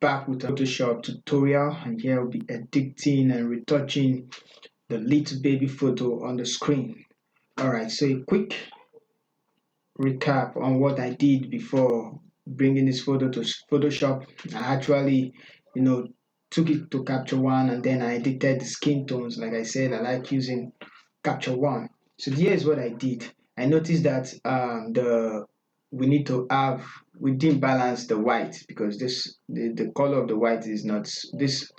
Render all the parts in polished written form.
back with a Photoshop tutorial, and here we'll be editing and retouching the little baby photo on the screen. Alright, so a quick recap on what I did before bringing this photo to Photoshop. I actually, took it to Capture One, and then I edited the skin tones. Like I said, I like using Capture One. So here is what I did. I noticed that we didn't balance the white, because the color of the white is not this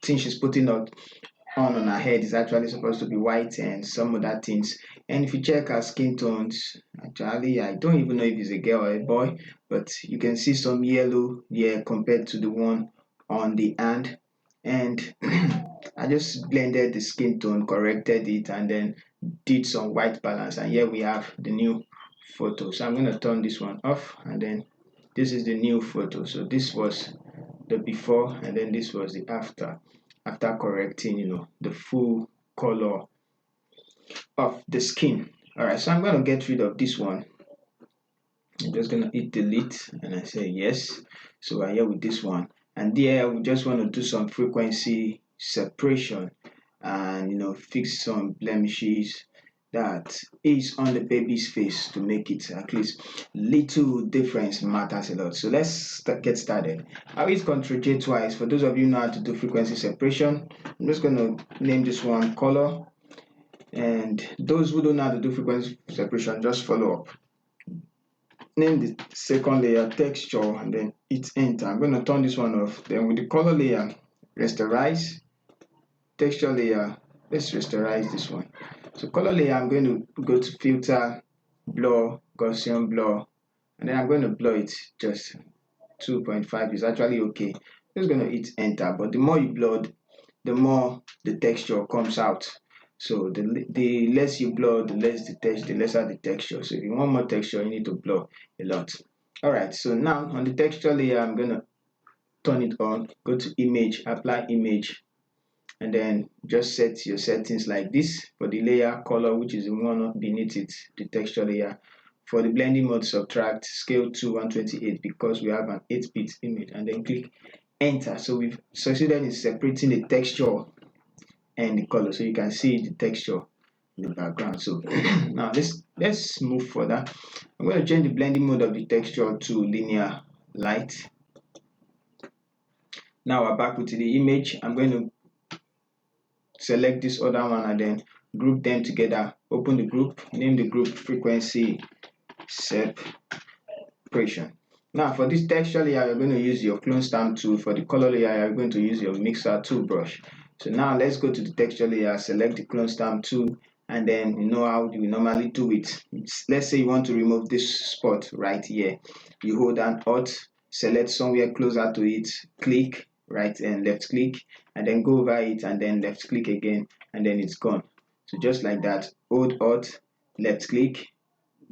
thing she's putting on her head is actually supposed to be white, and some other things. And if you check her skin tones, actually I don't even know if it's a girl or a boy, but you can see some yellow here compared to the one on the hand. And I just blended the skin tone, corrected it, and then did some white balance, and here we have the new photo. So I'm going to turn this one off, and then this is the new photo. So this was the before, and then this was the after correcting the full color of the skin. All right, so I'm going to get rid of this one. I'm just going to hit delete, and I say yes. So we're here with this one, and there we just want to do some frequency separation and fix some blemishes that is on the baby's face to make it at least little difference matters a lot. So let's get started. I'll use Ctrl J twice. For those of you who know how to do frequency separation, I'm just going to name this one color, and those who don't know how to do frequency separation, just follow up. Name the second layer texture, and then hit enter. I'm going to turn this one off. Then with the color layer, rasterize. Texture layer, let's rasterize this one. So color layer, I'm going to go to filter, blur, Gaussian blur, and then I'm going to blur it just 2.5 is actually okay. I'm just going to hit enter. But the more you blur, the more the texture comes out. So the less you blur, the lesser the texture. So if you want more texture, you need to blur a lot. Alright, so now on the texture layer, I'm going to turn it on, go to image, apply image, and then just set your settings like this. For the layer color, which is the one beneath it, the texture layer. For the blending mode, subtract scale to 128, because we have an 8-bit image, and then click enter. So we've succeeded in separating the texture and the color, so you can see the texture in the background. So now let's move further. I'm going to change the blending mode of the texture to linear light. Now we're back with the image. I'm going to select this other one and then group them together. Open the group, name the group frequency separation. Now for this texture layer, you're going to use your clone stamp tool. For the color layer, you're going to use your mixer tool brush. So now let's go to the texture layer, select the clone stamp tool, and then you know how we normally do it. Let's say you want to remove this spot right here. You hold down Alt, select somewhere closer to it, click, right and left click, and then go over it and then left click again, and then it's gone. So just like that, hold Alt, left click,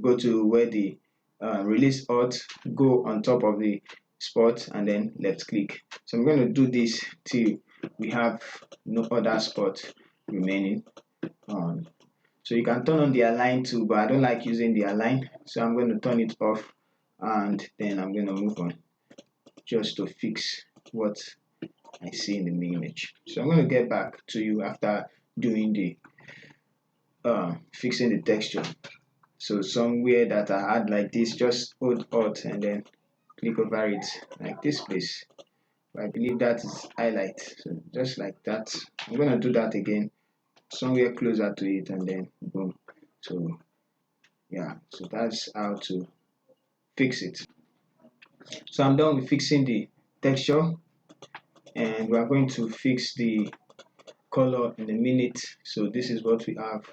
go to where the release Alt, go on top of the spot, and then left click. So I'm going to do this till we have no other spot remaining on. So you can turn on the align tool, but I don't like using the align, so I'm going to turn it off, and then I'm going to move on just to fix what I see in the image. So I'm going to get back to you after doing the fixing the texture. So somewhere that I had like this, just hold Alt and then click over it like this place. I believe that is highlight. So just like that, I'm going to do that again somewhere closer to it, and then boom. So yeah, so that's how to fix it. So I'm done with fixing the texture, and we are going to fix the color in a minute. So this is what we have.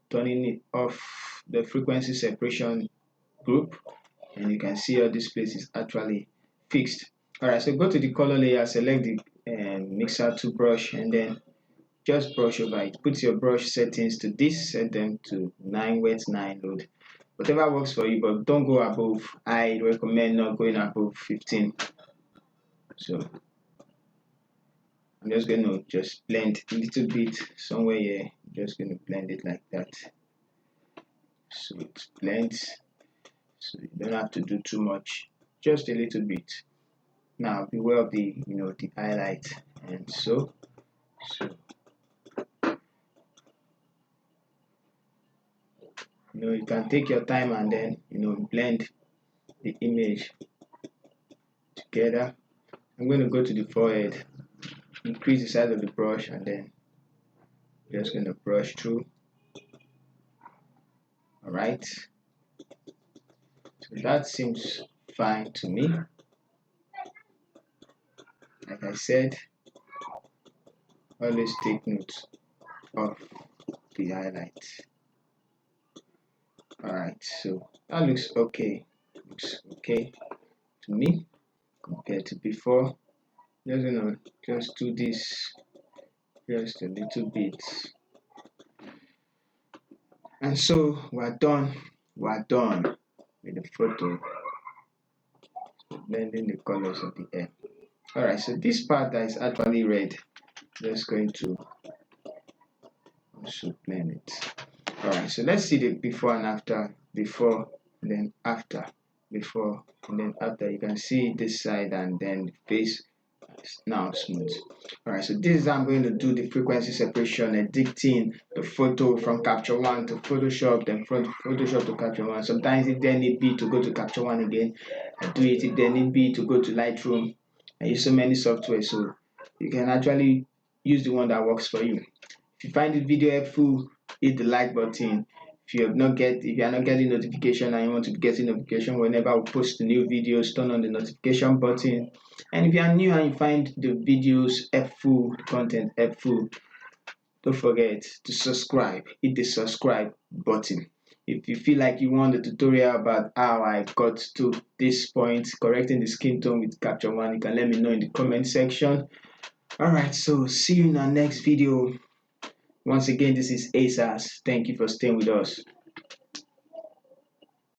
Turning it off the frequency separation group, and you can see all this place is actually fixed. Alright, so go to the color layer, select the mixer tool brush, and then just brush over it. Put your brush settings to this, set them to 9 wet, 9 load, whatever works for you, but don't go above. I recommend not going above 15. So I'm just going to just blend a little bit somewhere here. I'm just going to blend it like that, so it blends. So you don't have to do too much, just a little bit. Now beware of the the highlight, and so you can take your time and then blend the image together. I'm going to go to the forehead, increase the size of the brush, and then just going to brush through. All right, so that seems fine to me. Like I said, always take note of the highlight. All right, so that looks okay. Looks okay to me compared to before. Just do this just a little bit, and so we're done. We're done with the photo, blending the colors of the hair. All right, so this part that is actually red, just going to also blend it. All right, so let's see the before and after. Before and then after. Before and then after. You can see this side and then the face is now smooth. All right, so this is how I'm going to do the frequency separation, editing the photo from capture one to Photoshop, then from Photoshop to capture one. Sometimes if there need be to go to capture one again, I do it. If there need be to go to Lightroom, I use so many software, so you can actually use the one that works for you. If you find this video helpful, hit the like button. If you are not getting notification and you want to be getting notification whenever we post new videos, turn on the notification button. And if you are new and you find the videos helpful, the content helpful, don't forget to subscribe. Hit the subscribe button. If you feel like you want a tutorial about how I got to this point, correcting the skin tone with Capture One, you can let me know in the comment section. Alright, so see you in our next video. Once again, this is ASAS. Thank you for staying with us.